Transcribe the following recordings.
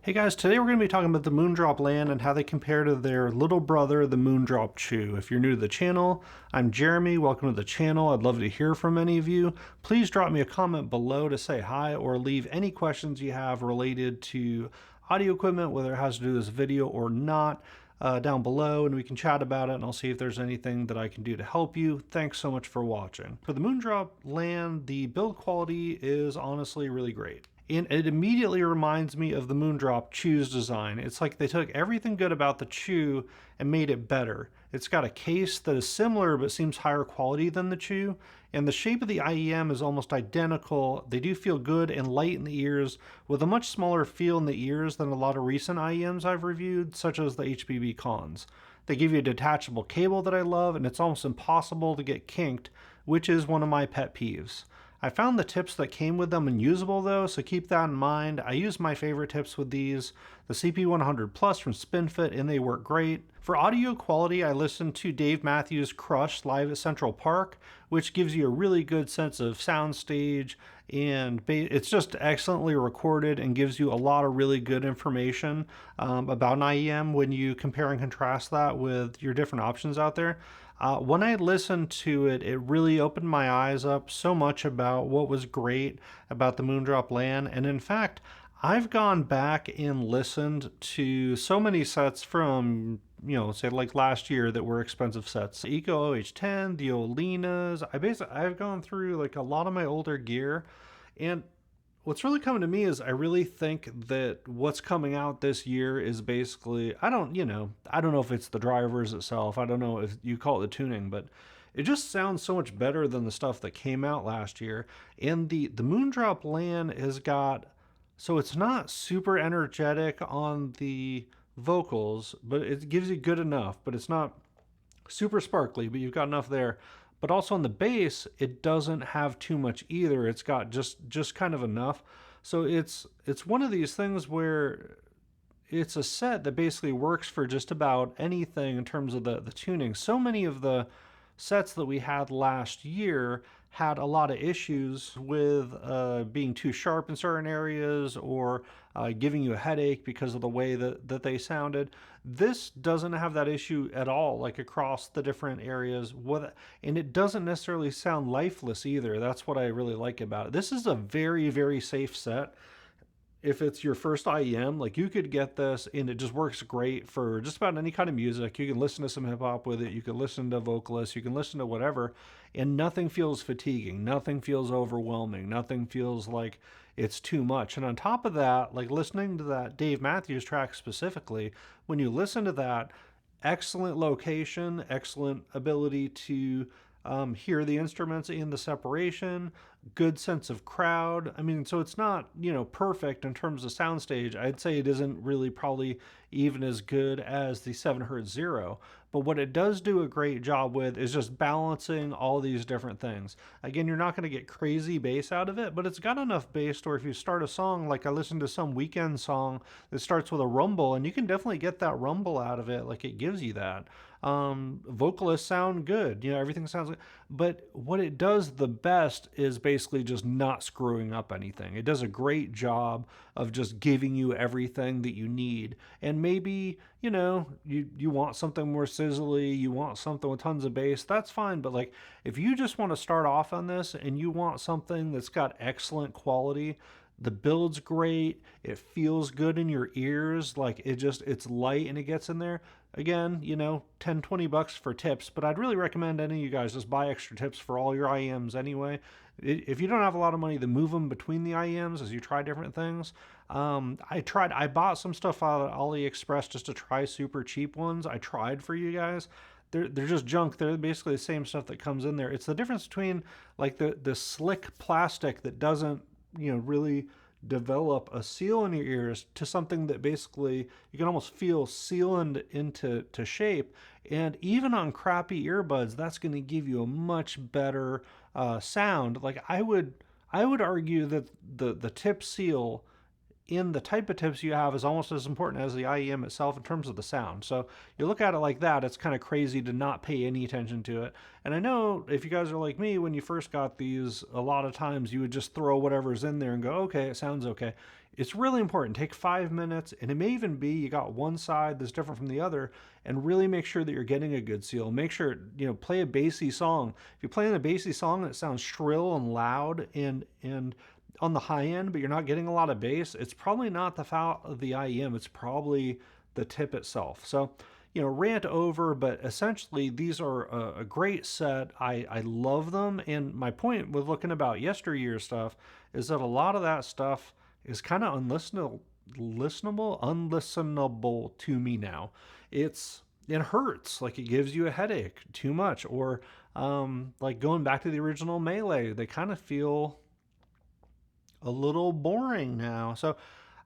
Hey guys, today we're going to be talking about the Moondrop LAN and how they compare to their little brother, the Moondrop CHU. If you're new to the channel, I'm Jeremy. Welcome to the channel. I'd love to hear from any of you. Please drop me a comment below to say hi or leave any questions you have related to audio equipment, whether it has to do with this video or not, down below, and we can chat about it, and I'll see if there's anything that I can do to help you. Thanks so much for watching. For the Moondrop LAN, the build quality is honestly really great. And it immediately reminds me of the Moondrop CHU's design. It's like they took everything good about the CHU and made it better. It's got a case that is similar but seems higher quality than the CHU, and the shape of the IEM is almost identical. They do feel good and light in the ears, with a much smaller feel in the ears than a lot of recent IEMs I've reviewed, such as the HBB Cons. They give you a detachable cable that I love, and it's almost impossible to get kinked, which is one of my pet peeves. I found the tips that came with them unusable though, so keep that in mind. I use my favorite tips with these, the CP100 Plus from SpinFit, and they work great. For audio quality, I listened to Dave Matthews' Crush live at Central Park, which gives you a really good sense of SoundStage, and it's just excellently recorded and gives you a lot of really good information about an IEM when you compare and contrast that with your different options out there. When I listened to it, it really opened my eyes up so much about what was great about the Moondrop LAN. And in fact, I've gone back and listened to so many sets from, say like last year that were expensive sets. Eco OH10, the Olinas. I've gone through like a lot of my older gear, and what's really coming to me is I really think that what's coming out this year is basically, I don't know if it's the drivers itself. I don't know if you call it the tuning, but it just sounds so much better than the stuff that came out last year. And the Moondrop LAN has got, so it's not super energetic on the vocals, but it gives you good enough, but it's not super sparkly, but you've got enough there. But also on the bass, it doesn't have too much either. It's got just kind of enough. So it's one of these things where it's a set that basically works for just about anything in terms of the tuning. So many of the sets that we had last year had a lot of issues with being too sharp in certain areas, or giving you a headache because of the way that they sounded. This doesn't have that issue at all, like across the different areas, and it doesn't necessarily sound lifeless either. That's what I really like about it. This is a very, very safe set. If it's your first IEM, like, you could get this and it just works great for just about any kind of music. You can listen to some hip hop with it. You can listen to Vocalist. You can listen to whatever, and nothing feels fatiguing. Nothing feels overwhelming. Nothing feels like it's too much. And on top of that, like listening to that Dave Matthews track specifically, when you listen to that, excellent location, excellent ability to hear the instruments in the separation, good sense of crowd. I mean, so it's not, perfect in terms of soundstage. I'd say it isn't really probably even as good as the 7Hz Zero, but what it does do a great job with is just balancing all these different things. Again, you're not going to get crazy bass out of it, but it's got enough bass to where if you start a song, like I listened to some Weekend song that starts with a rumble, and you can definitely get that rumble out of it, like it gives you that. Vocalists sound good, everything sounds good, but what it does the best is basically just not screwing up anything. It does a great job of just giving you everything that you need. And maybe, you want something more sizzly, you want something with tons of bass, that's fine. But like, if you just want to start off on this and you want something that's got excellent quality, the build's great, it feels good in your ears, like it's light and it gets in there. Again, 10, 20 bucks for tips, but I'd really recommend any of you guys just buy extra tips for all your IEMs anyway. If you don't have a lot of money, then move them between the IEMs as you try different things. I bought some stuff out of AliExpress just to try super cheap ones. I tried for you guys. They're just junk. They're basically the same stuff that comes in there. It's the difference between like the slick plastic that doesn't really develop a seal in your ears to something that basically you can almost feel sealed into shape. And even on crappy earbuds, that's going to give you a much better sound. Like, I would argue that the tip seal in the type of tips you have is almost as important as the IEM itself in terms of the sound. So you look at it like that, it's kind of crazy to not pay any attention to it. And I know if you guys are like me, when you first got these, a lot of times you would just throw whatever's in there and go, okay, it sounds okay. It's really important. Take 5 minutes, and it may even be you got one side that's different from the other, and really make sure that you're getting a good seal. Make sure, play a bassy song. If you're playing a bassy song that sounds shrill and loud and on the high end, but you're not getting a lot of bass, it's probably not the fault of the IEM. It's probably the tip itself. So, rant over, but essentially these are a great set. I love them. And my point with looking about yesteryear stuff is that a lot of that stuff is kind of unlistenable to me now. It hurts. Like, it gives you a headache too much. Or like going back to the original Melee, they kind of feel a little boring now. So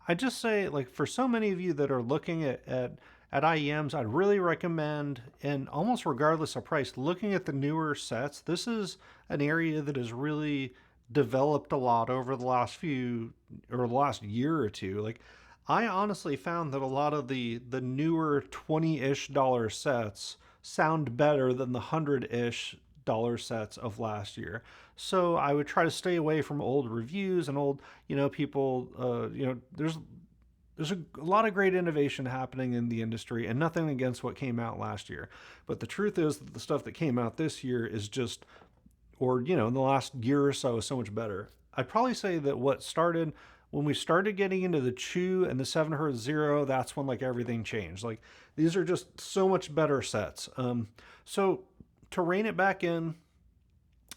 I just say, like, for so many of you that are looking at IEMs, I'd really recommend, and almost regardless of price, looking at the newer sets. This is an area that has really developed a lot over the last year or two. Like, I honestly found that a lot of the newer $20-ish sets sound better than the $100-ish sets of last year. So I would try to stay away from old reviews and old, people, there's a lot of great innovation happening in the industry, and nothing against what came out last year. But the truth is that the stuff that came out this year is just, or, in the last year or so, is so much better. I'd probably say that when we started getting into the CHU and the 7Hz Zero, that's when, like, everything changed. Like, these are just so much better sets. So to rein it back in,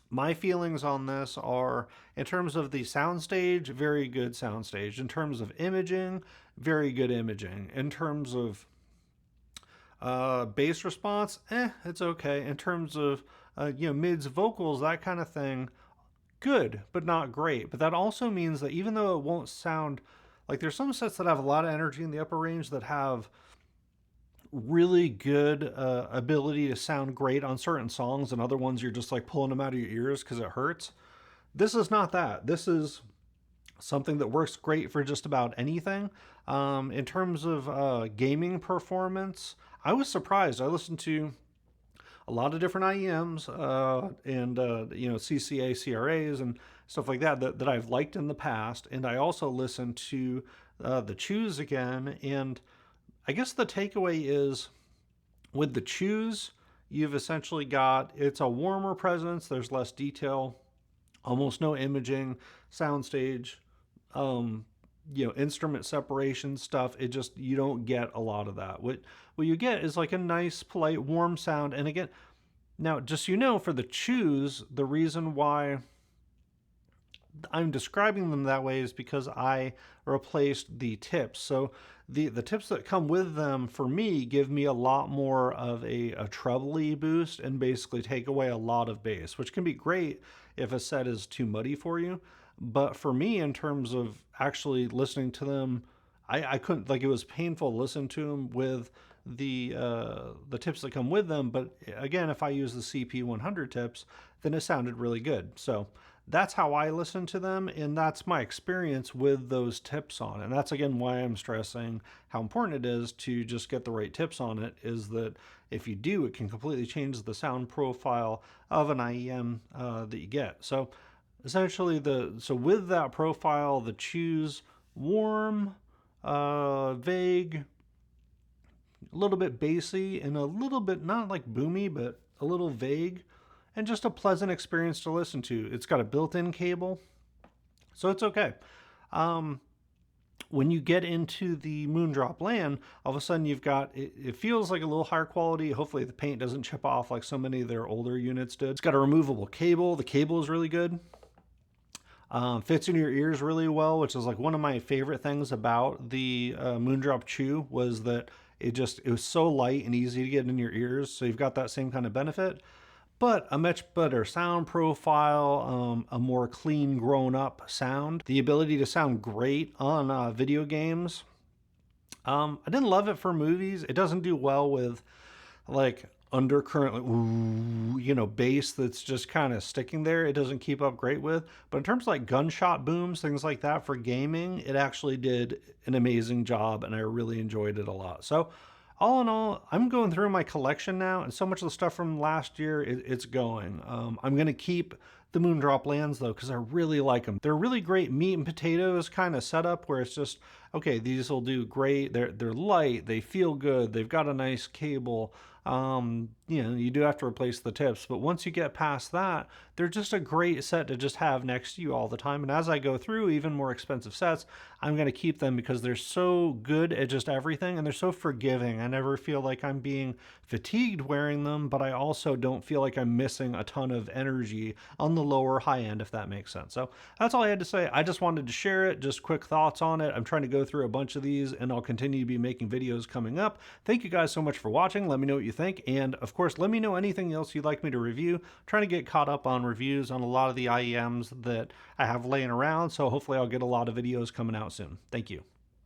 my feelings on this are, in terms of the SoundStage, very good SoundStage. In terms of imaging, very good imaging. In terms of bass response, it's okay. In terms of mids, vocals, that kind of thing, good, but not great. But that also means that even though it won't sound like, there's some sets that have a lot of energy in the upper range that have really good ability to sound great on certain songs, and other ones you're just like pulling them out of your ears because it hurts. This is not that. This is something that works great for just about anything. In terms of gaming performance, I was surprised. I listened to a lot of different IEMs and CCA, CRAs, and stuff like that I've liked in the past. And I also listened to the CHUs again. And I guess the takeaway is, with the CHUs, you've essentially it's a warmer presence. There's less detail, almost no imaging, SoundStage, instrument separation stuff. You don't get a lot of that. What you get is like a nice, polite, warm sound. And again, now, just for the CHUs, the reason why I'm describing them that way is because I replaced the tips. So the tips that come with them, for me, give me a lot more of a treble-y boost and basically take away a lot of bass, which can be great if a set is too muddy for you. But for me, in terms of actually listening to them, I couldn't, like, it was painful to listen to them with the tips that come with them. But again, if I use the CP100 tips, then it sounded really good. So that's how I listen to them, and that's my experience with those tips on it. And that's, again, why I'm stressing how important it is to just get the right tips on it, is that if you do, it can completely change the sound profile of an IEM that you get. So essentially, with that profile, the CHUs, warm, vague, a little bit bassy, and a little bit, not like boomy, but a little vague, and just a pleasant experience to listen to. It's got a built-in cable, so it's okay. When you get into the Moondrop LAN, all of a sudden you've got, it feels like a little higher quality. Hopefully the paint doesn't chip off like so many of their older units did. It's got a removable cable. The cable is really good. Fits in your ears really well, which is like one of my favorite things about the Moondrop CHU, was that it was so light and easy to get in your ears. So you've got that same kind of benefit, but a much better sound profile, a more clean, grown-up sound, the ability to sound great on video games. I didn't love it for movies. It doesn't do well with like undercurrent, like, ooh, bass that's just kind of sticking there. It doesn't keep up great with. But in terms of like gunshot booms, things like that for gaming, it actually did an amazing job, and I really enjoyed it a lot. So all in all, I'm going through my collection now, and so much of the stuff from last year, it's going. I'm going to keep the Moondrop LANs though, because I really like them. They're really great meat and potatoes kind of setup where it's just, okay, these will do great. They're light, they feel good, they've got a nice cable. You know, you do have to replace the tips, but once you get past that, they're just a great set to just have next to you all the time. And as I go through even more expensive sets, I'm going to keep them because they're so good at just everything and they're so forgiving. I never feel like I'm being fatigued wearing them, but I also don't feel like I'm missing a ton of energy on the lower high end, if that makes sense. So that's all I had to say. I just wanted to share it, just quick thoughts on it. I'm trying to go through a bunch of these and I'll continue to be making videos coming up. Thank you guys so much for watching. Let me know what you think. And of course, let me know anything else you'd like me to review. I'm trying to get caught up on reviews on a lot of the IEMs that I have laying around. So hopefully I'll get a lot of videos coming out soon. Thank you.